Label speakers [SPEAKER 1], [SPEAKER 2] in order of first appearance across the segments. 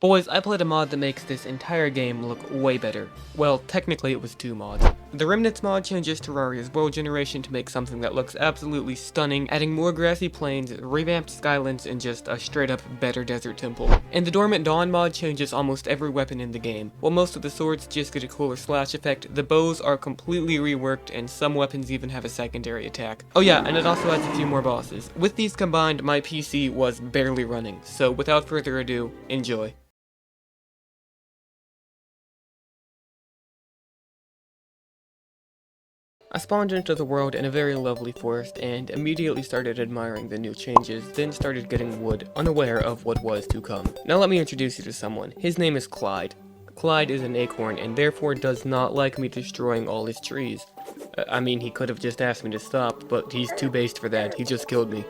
[SPEAKER 1] Boys, I played a mod that makes this entire game look way better. Well, technically it was 2 mods. The Remnants mod changes Terraria's world generation to make something that looks absolutely stunning, adding more grassy plains, revamped skylands, and just a straight up better desert temple. And the Dormant Dawn mod changes almost every weapon in the game. While most of the swords just get a cooler slash effect, the bows are completely reworked and some weapons even have a secondary attack. Oh yeah, and it also adds a few more bosses. With these combined, my PC was barely running, so without further ado, enjoy. I spawned into the world in a very lovely forest and immediately started admiring the new changes, then started getting wood, unaware of what was to come. Now let me introduce you to someone. His name is Clyde. Clyde is an acorn and therefore does not like me destroying all his trees. I mean, he could have just asked me to stop, but he's too based for that. He just killed me.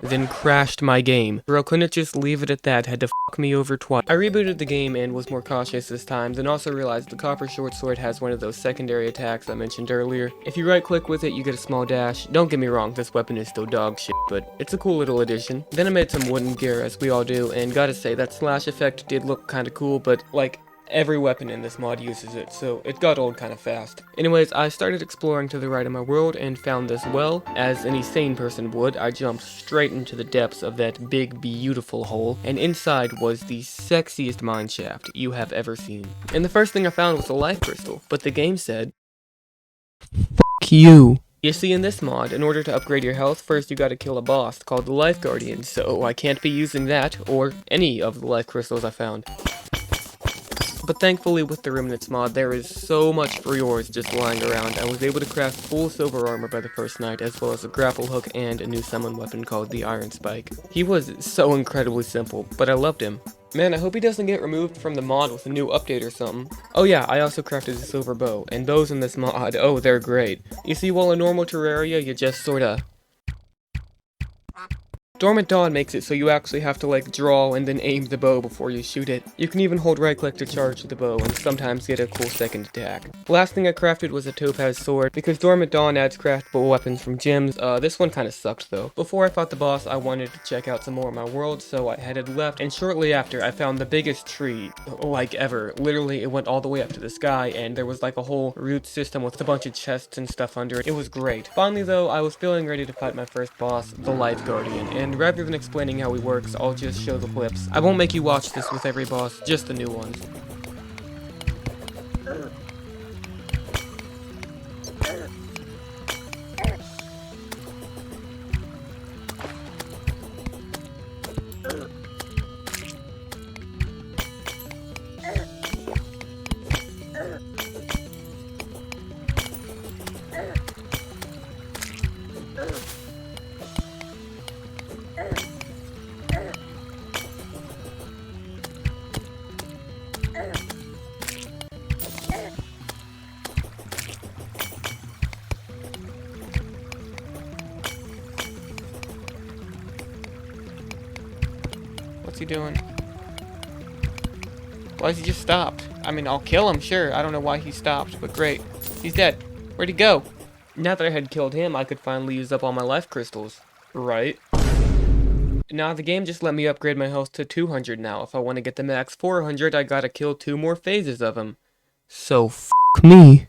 [SPEAKER 1] Then crashed my game. Bro couldn't just leave it at that, had to fuck me over twice. I rebooted the game and was more cautious this time, then also realized the copper short sword has one of those secondary attacks I mentioned earlier. If you right click with it, you get a small dash. Don't get me wrong, this weapon is still dog shit, but it's a cool little addition. Then I made some wooden gear, as we all do, and gotta say, that slash effect did look kinda cool, but like, every weapon in this mod uses it, so it got old kinda fast. Anyways, I started exploring to the right of my world and found this well. As any sane person would, I jumped straight into the depths of that big, beautiful hole, and inside was the sexiest mine shaft you have ever seen. And the first thing I found was a life crystal, but the game said, "Fuck you." You see, in this mod, in order to upgrade your health, first you gotta kill a boss called the Life Guardian, so I can't be using that, or any of the life crystals I found. But thankfully with the Remnants mod, there is so much free ores just lying around. I was able to craft full silver armor by the first night, as well as a grapple hook and a new summon weapon called the Iron Spike. He was so incredibly simple, but I loved him. Man, I hope he doesn't get removed from the mod with a new update or something. Oh yeah, I also crafted a silver bow, and bows in this mod, oh, they're great. You see, while in normal Terraria, you just sorta... Dormant Dawn makes it so you actually have to like draw and then aim the bow before you shoot it. You can even hold right click to charge the bow and sometimes get a cool second attack. The last thing I crafted was a topaz sword because Dormant Dawn adds craftable weapons from gems. This one kinda sucked though. Before I fought the boss, I wanted to check out some more of my world, so I headed left, and shortly after I found the biggest tree like ever. Literally it went all the way up to the sky and there was like a whole root system with a bunch of chests and stuff under it. It was great. Finally though, I was feeling ready to fight my first boss, the Life Guardian, and rather than explaining how he works, I'll just show the clips. I won't make you watch this with every boss, just the new ones. What's he doing? Why has he just stopped? I mean, I'll kill him, sure. I don't know why he stopped, but great. He's dead. Where'd he go? Now that I had killed him, I could finally use up all my life crystals. Right? Now the game just let me upgrade my health to 200 now. If I want to get the max 400, I gotta kill 2 more phases of him. So f*** me.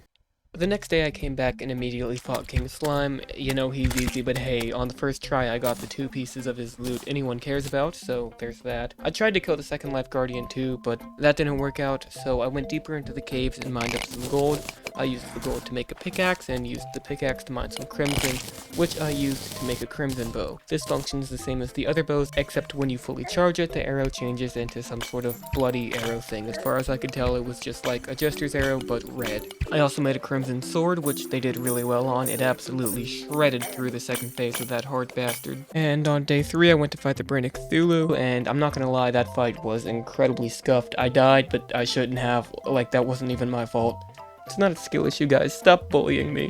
[SPEAKER 1] The next day I came back and immediately fought King Slime. You know, he's easy, but hey, on the first try I got the 2 pieces of his loot anyone cares about, so there's that. I tried to kill the second Life Guardian too, but that didn't work out, so I went deeper into the caves and mined up some gold. I used the gold to make a pickaxe, and used the pickaxe to mine some crimson, which I used to make a crimson bow. This functions the same as the other bows, except when you fully charge it, the arrow changes into some sort of bloody arrow thing. As far as I could tell, it was just like a jester's arrow, but red. I also made a crimson sword, which they did really well on. It absolutely shredded through the second phase of that hard bastard. And on day 3, I went to fight the Brainic Cthulhu, and I'm not gonna lie, that fight was incredibly scuffed. I died, but I shouldn't have. Like, that wasn't even my fault. It's not a skill issue, guys. Stop bullying me.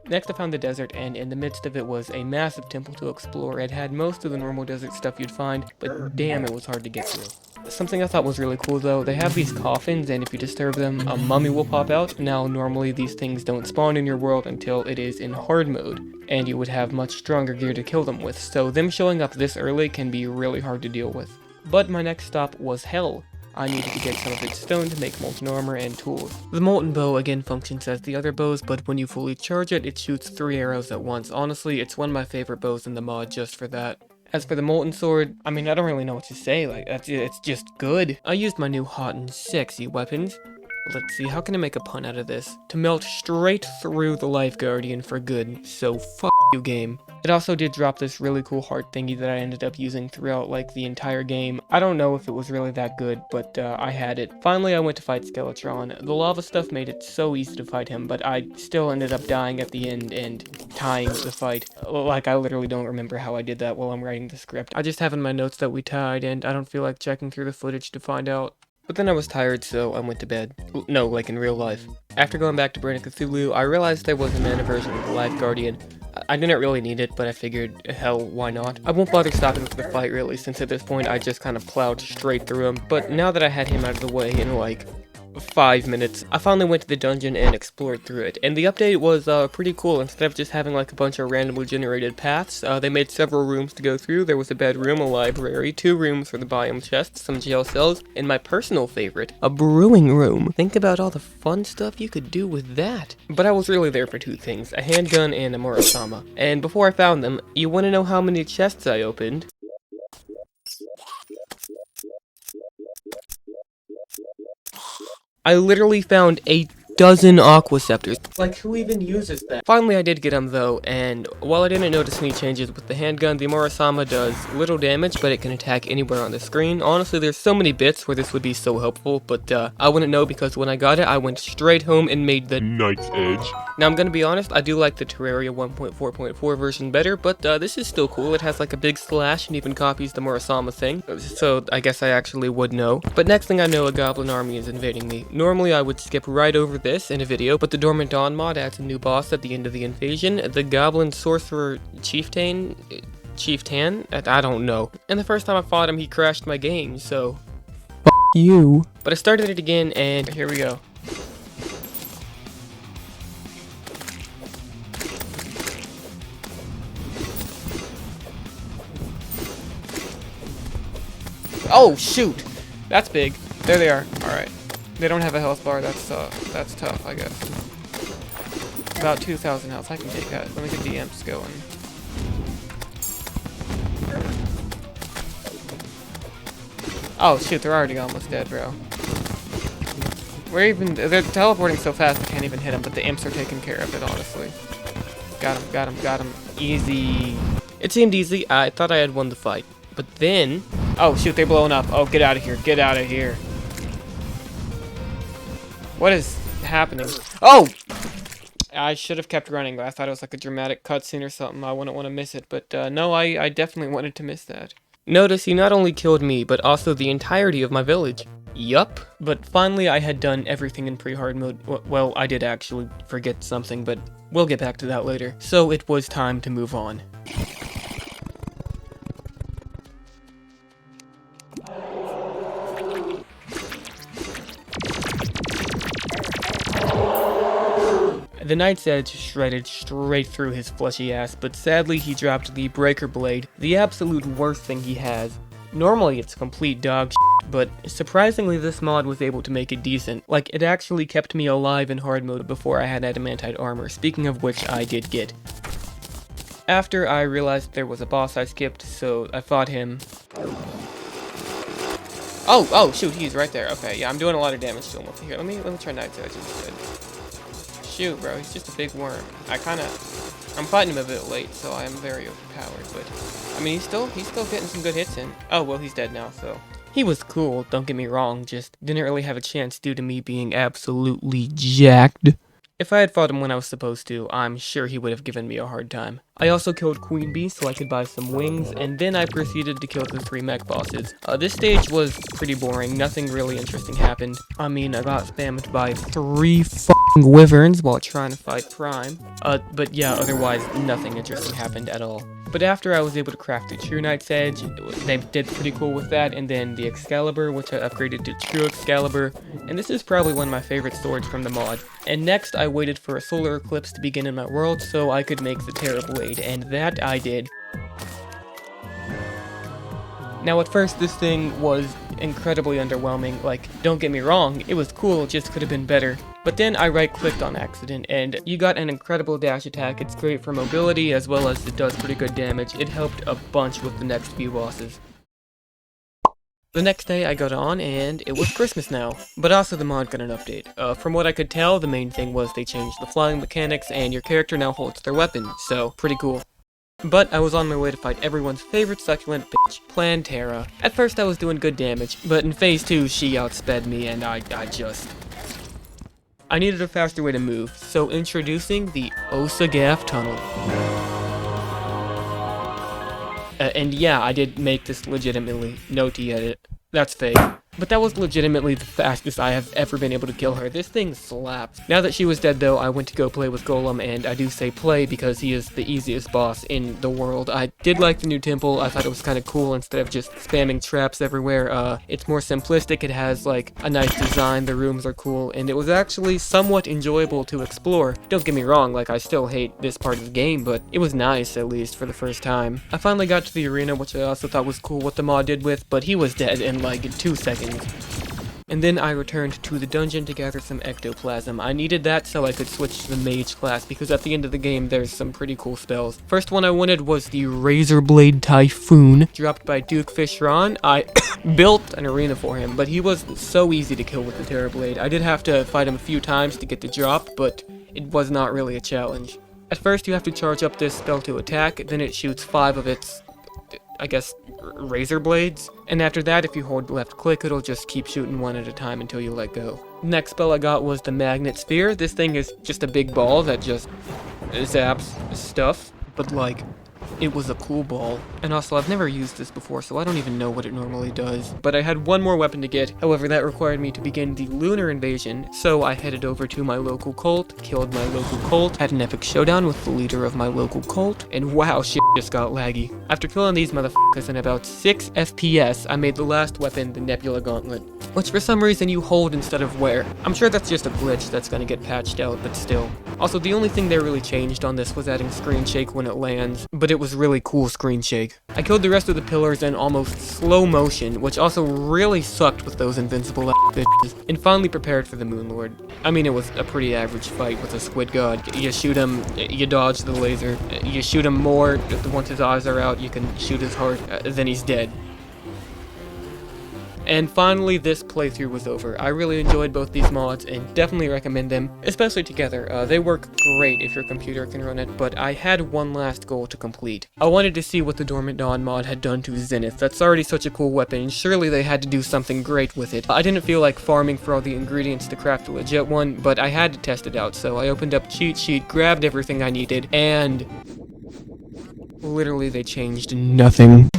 [SPEAKER 1] Next I found the desert, and in the midst of it was a massive temple to explore. It had most of the normal desert stuff you'd find, but damn, it was hard to get through. Something I thought was really cool though, they have these coffins, and if you disturb them, a mummy will pop out. Now normally these things don't spawn in your world until it is in hard mode, and you would have much stronger gear to kill them with, so them showing up this early can be really hard to deal with. But my next stop was hell. I needed to get some of its stone to make molten armor and tools. The molten bow again functions as the other bows, but when you fully charge it, it shoots 3 arrows at once. Honestly, it's one of my favorite bows in the mod just for that. As for the molten sword, I mean, I don't really know what to say, like, it's just good. I used my new hot and sexy weapons. Let's see, how can I make a pun out of this? To melt straight through the Life Guardian for good, so f you, game. It also did drop this really cool heart thingy that I ended up using throughout, like, the entire game. I don't know if it was really that good, but I had it. Finally, I went to fight Skeletron. The lava stuff made it so easy to fight him, but I still ended up dying at the end and tying the fight. Like, I literally don't remember how I did that while I'm writing the script. I just have in my notes that we tied, and I don't feel like checking through the footage to find out. But then I was tired, so I went to bed. No, like in real life. After going back to Brain of Cthulhu, I realized there was a mana version of the Life Guardian. I didn't really need it, but I figured, hell, why not? I won't bother stopping for the fight, really, since at this point I just kind of plowed straight through him. But now that I had him out of the way in, like, 5 minutes, I finally went to the dungeon and explored through it. And the update was pretty cool. Instead of just having like a bunch of randomly generated paths, they made several rooms to go through. There was a bedroom, a library, 2 rooms for the biome chests, some jail cells, and my personal favorite, a brewing room. Think about all the fun stuff you could do with that. But I was really there for 2 things, a handgun and a Murasama. And before I found them, you want to know how many chests I opened? I literally found a dozen Aquaceptors. Like, who even uses that? Finally, I did get them, though, and while I didn't notice any changes with the handgun, the Murasama does little damage, but it can attack anywhere on the screen. Honestly, there's so many bits where this would be so helpful, but I wouldn't know because when I got it, I went straight home and made the Knight's Edge. Now, I'm gonna be honest, I do like the Terraria 1.4.4 version better, but this is still cool. It has like a big slash and even copies the Murasama thing, so I guess I actually would know. But next thing I know, a goblin army is invading me. Normally, I would skip right over this in a video, but the Dormant Dawn mod adds a new boss at the end of the invasion, the Goblin Sorcerer Chieftain? I don't know. And the first time I fought him, he crashed my game, so f you. But I started it again, and here we go. Oh, shoot! That's big. There they are. Alright. They don't have a health bar, that's tough, I guess. About 2,000 health, I can take that. Let me get the imps going. Oh shoot, they're already almost dead, bro. They're teleporting so fast I can't even hit them, but the imps are taking care of it, honestly. Got him. Easy. It seemed easy, I thought I had won the fight. But then... Oh shoot, they're blowing up. Oh, get out of here, get out of here. What is happening? Oh! I should have kept running. I thought it was like a dramatic cutscene or something. I wouldn't want to miss it, but no, I definitely wanted to miss that. Notice he not only killed me, but also the entirety of my village. Yup. But finally I had done everything in pre-hard mode. Well, I did actually forget something, but we'll get back to that later. So it was time to move on. The Knight's Edge shredded straight through his fleshy ass, but sadly he dropped the Breaker Blade, the absolute worst thing he has. Normally it's complete dog shit, but surprisingly this mod was able to make it decent. Like, it actually kept me alive in hard mode before I had adamantite armor, speaking of which I did get. After I realized there was a boss I skipped, so I fought him. Oh shoot, he's right there. Okay, yeah, I'm doing a lot of damage to him over here. Let me try Knight's Edge instead. Shoot, bro, he's just a big worm. I'm fighting him a bit late, so I am very overpowered, but I mean, he's still getting some good hits in. Oh, well, he's dead now, so he was cool, don't get me wrong, just didn't really have a chance due to me being absolutely jacked. If I had fought him when I was supposed to, I'm sure he would have given me a hard time. I also killed Queen Bee so I could buy some wings, and then I proceeded to kill the 3 mech bosses. This stage was pretty boring, nothing really interesting happened. I mean, I got spammed by 3 f***ing wyverns while trying to fight Prime. But yeah, otherwise, nothing interesting happened at all. But after I was able to craft the True Knight's Edge, they did pretty cool with that, and then the Excalibur, which I upgraded to True Excalibur, and this is probably one of my favorite swords from the mod. And next, I waited for a solar eclipse to begin in my world so I could make the Terra Blade, and that I did. Now at first this thing was incredibly underwhelming. Like, don't get me wrong, it was cool, it just could have been better. But then I right-clicked on accident, and you got an incredible dash attack. It's great for mobility, as well as it does pretty good damage. It helped a bunch with the next few bosses. The next day I got on, and it was Christmas now. But also the mod got an update. From what I could tell, the main thing was they changed the flying mechanics, and your character now holds their weapon, so pretty cool. But I was on my way to fight everyone's favorite succulent bitch, Plantera. At first I was doing good damage, but in phase 2 she outsped me, and I needed a faster way to move, so introducing the Osagaf Tunnel. And yeah, I did make this legitimately. Note to edit. That's fake. But that was legitimately the fastest I have ever been able to kill her. This thing slaps. Now that she was dead though, I went to go play with Golem, and I do say play because he is the easiest boss in the world. I did like the new temple. I thought it was kind of cool instead of just spamming traps everywhere. It's more simplistic. It has like a nice design. The rooms are cool, and it was actually somewhat enjoyable to explore. Don't get me wrong, like I still hate this part of the game, but it was nice at least for the first time. I finally got to the arena, which I also thought was cool what the mod did with, but he was dead in like 2 seconds. And then I returned to the dungeon to gather some ectoplasm. I needed that so I could switch to the Mage class, because at the end of the game there's some pretty cool spells. First one I wanted was the Razorblade Typhoon, dropped by Duke Fishron. I built an arena for him, but he was so easy to kill with the Terrorblade. I did have to fight him a few times to get the drop, but it was not really a challenge. At first you have to charge up this spell to attack, then it shoots 5 of its, I guess, razor blades, and after that if you hold left click it'll just keep shooting one at a time until you let go. Next spell I got was the Magnet Sphere. This thing is just a big ball that just zaps stuff, but like, it was a cool ball. And also, I've never used this before, so I don't even know what it normally does. But I had one more weapon to get, however that required me to begin the lunar invasion, so I headed over to my local cult, killed my local cult, had an epic showdown with the leader of my local cult, and wow, shit just got laggy. After killing these motherfuckers in about 6 FPS, I made the last weapon, the Nebula Gauntlet, which for some reason you hold instead of wear. I'm sure that's just a glitch that's gonna get patched out, but still. Also, the only thing they really changed on this was adding screen shake when it lands, but it was really cool screen shake. I killed the rest of the pillars in almost slow motion, which also really sucked with those invincible bitches, and finally prepared for the Moon Lord. I mean, it was a pretty average fight with a squid god. You shoot him, you dodge the laser, you shoot him more, once his eyes are out, you can shoot his heart, then he's dead. And finally, this playthrough was over. I really enjoyed both these mods and definitely recommend them, especially together. They work great if your computer can run it, but I had one last goal to complete. I wanted to see what the Dormant Dawn mod had done to Zenith. That's already such a cool weapon, and surely they had to do something great with it. I didn't feel like farming for all the ingredients to craft a legit one, but I had to test it out, so I opened up Cheat Sheet, grabbed everything I needed, and literally they changed nothing.